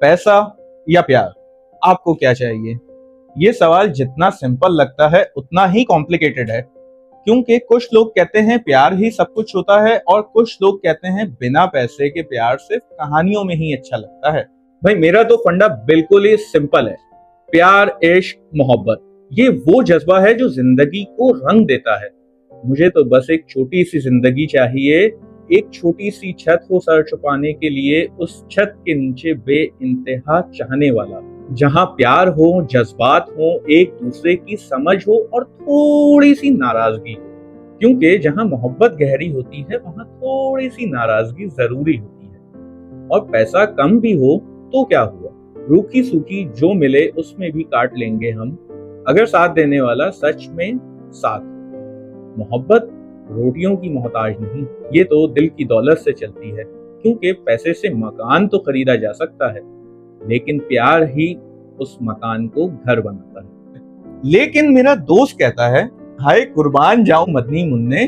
पैसा या प्यार, आपको क्या चाहिए? ये सवाल जितना सिंपल लगता है उतना ही कॉम्प्लिकेटेड है, क्योंकि कुछ लोग कहते हैं प्यार ही सब कुछ होता है और कुछ लोग कहते हैं बिना पैसे के प्यार सिर्फ कहानियों में ही अच्छा लगता है। भाई मेरा तो फंडा बिल्कुल ही सिंपल है। प्यार, इश्क, मोहब्बत, ये वो जज्बा है जो जिंदगी को रंग देता है। मुझे तो बस एक छोटी सी जिंदगी चाहिए, एक छोटी सी छत हो सर छुपाने के लिए, उस छत के नीचे बेइंतहा चाहने वाला, जहां प्यार हो, जज्बात हो, एक दूसरे की समझ हो और थोड़ी सी नाराजगी हो। क्योंकि जहां मोहब्बत गहरी होती है वहां थोड़ी सी नाराजगी जरूरी होती है। और पैसा कम भी हो तो क्या हुआ, रूखी सूखी जो मिले उसमें भी काट लेंगे हम, अगर साथ देने वाला सच में साथ हो। मोहब्बत रोटियों की मोहताज नहीं, ये तो दिल की दौलत से चलती है। क्योंकि पैसे से मकान तो खरीदा जा सकता है, लेकिन प्यार ही उस मकान को घर बनाता है। लेकिन मेरा दोस्त कहता है, हाय कुर्बान जाऊं मदनी मुन्ने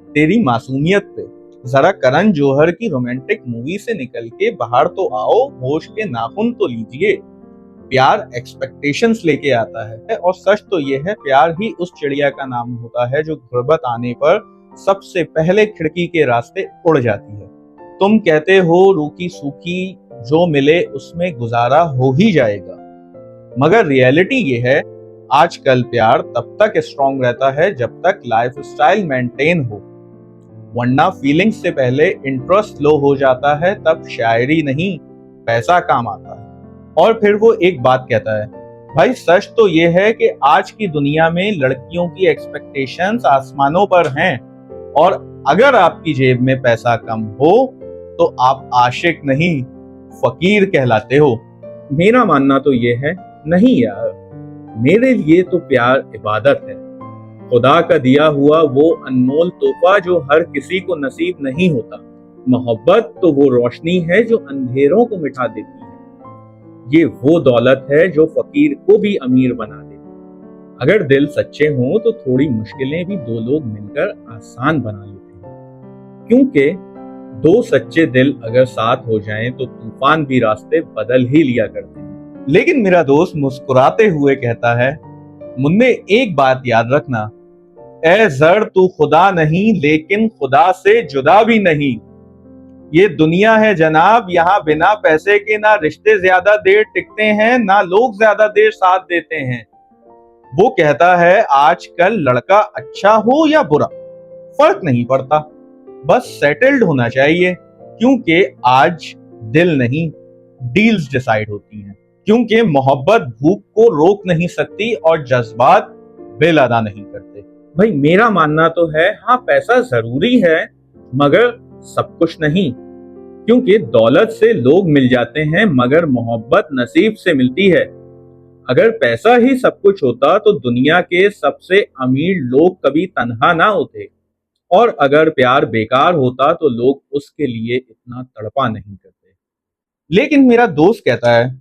तेरी मासूमियत पे, जरा करण जौहर की रोमांटिक मूवी से निकल के बाहर तो आओ, होश के नाखून तो लीजिए। प्यार एक्सपेक्टेशंस लेके आता है और सच तो ये है, प्यार ही उस चिड़िया का नाम होता है जो गुर्बत आने पर सबसे पहले खिड़की के रास्ते उड़ जाती है। तुम कहते हो रूखी सूखी जो मिले उसमें गुजारा हो ही जाएगा, मगर रियलिटी ये है, आजकल प्यार तब तक स्ट्रांग रहता है जब तक लाइफस्टाइल मेंटेन हो, वरना फीलिंग्स से पहले इंटरेस्ट लो हो जाता है, तब शायरी नहीं पैसा काम आता है। और फिर वो एक बात कहता है, भाई सच तो ये है कि आज की दुनिया में लड़कियों की एक्सपेक्टेशंस आसमानों पर हैं, और अगर आपकी जेब में पैसा कम हो तो आप आशिक नहीं फकीर कहलाते हो। मेरा मानना तो ये है, नहीं यार, मेरे लिए तो प्यार इबादत है, खुदा का दिया हुआ वो अनमोल तोहफा जो हर किसी को नसीब नहीं होता। मोहब्बत तो वो रोशनी है जो अंधेरों को मिटा देती है, ये वो दौलत है जो फकीर को भी अमीर बना देती है। अगर दिल सच्चे हों तो थोड़ी मुश्किलें भी दो लोग मिलकर आसान बना लेते हैं, क्योंकि दो सच्चे दिल अगर साथ हो जाएं तो तूफान भी रास्ते बदल ही लिया करते हैं। लेकिन मेरा दोस्त मुस्कुराते हुए कहता है, मुन्ने एक बात याद रखना, ए जर तू खुदा नहीं लेकिन खुदा से जुदा भी नहीं। ये दुनिया है जनाब, यहाँ बिना पैसे के ना रिश्ते ज्यादा देर टिकते हैं ना लोग ज्यादा देर साथ देते हैं। वो कहता है आजकल लड़का अच्छा हो या बुरा फर्क नहीं पड़ता, बस सेटल्ड होना चाहिए, क्योंकि आज दिल नहीं डील्स डिसाइड होती हैं। क्योंकि मोहब्बत भूख को रोक नहीं सकती और जज्बात बिल अदा नहीं करते। भाई मेरा मानना तो है, हाँ पैसा जरूरी है मगर सब कुछ नहीं, क्योंकि दौलत से लोग मिल जाते हैं मगर मोहब्बत नसीब से मिलती है। अगर पैसा ही सब कुछ होता तो दुनिया के सबसे अमीर लोग कभी तन्हा ना होते, और अगर प्यार बेकार होता तो लोग उसके लिए इतना तड़पा नहीं करते। लेकिन मेरा दोस्त कहता है,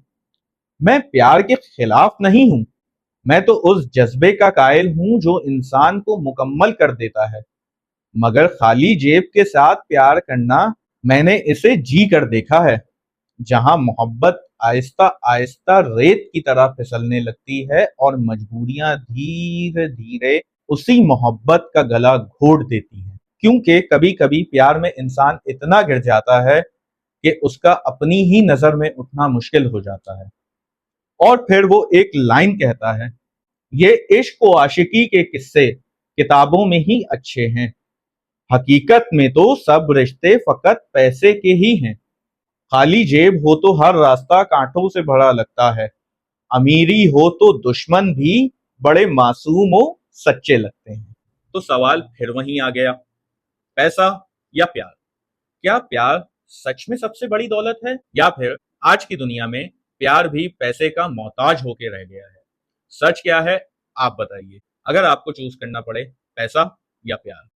मैं प्यार के खिलाफ नहीं हूं, मैं तो उस जज्बे का कायल हूं जो इंसान को मुकम्मल कर देता है, मगर खाली जेब के साथ प्यार करना मैंने इसे जी कर देखा है। जहां मोहब्बत आहिस्ता आहिस्ता रेत की तरह फिसलने लगती है और मजबूरियां धीरे धीरे उसी मोहब्बत का गला घोट देती हैं। क्योंकि कभी कभी प्यार में इंसान इतना गिर जाता है कि उसका अपनी ही नजर में उठना मुश्किल हो जाता है। और फिर वो एक लाइन कहता है, ये इश्क व आशिकी के किस्से किताबों में ही अच्छे हैं, हकीकत में तो सब रिश्ते फकत पैसे के ही हैं। खाली जेब हो तो हर रास्ता कांटों से भरा लगता है, अमीरी हो तो दुश्मन भी बड़े मासूम और सच्चे लगते हैं। तो सवाल फिर वहीं आ गया, पैसा या प्यार? क्या प्यार सच में सबसे बड़ी दौलत है, या फिर आज की दुनिया में प्यार भी पैसे का मोहताज होके रह गया है? सच क्या है, आप बताइए। अगर आपको चूज करना पड़े, पैसा या प्यार?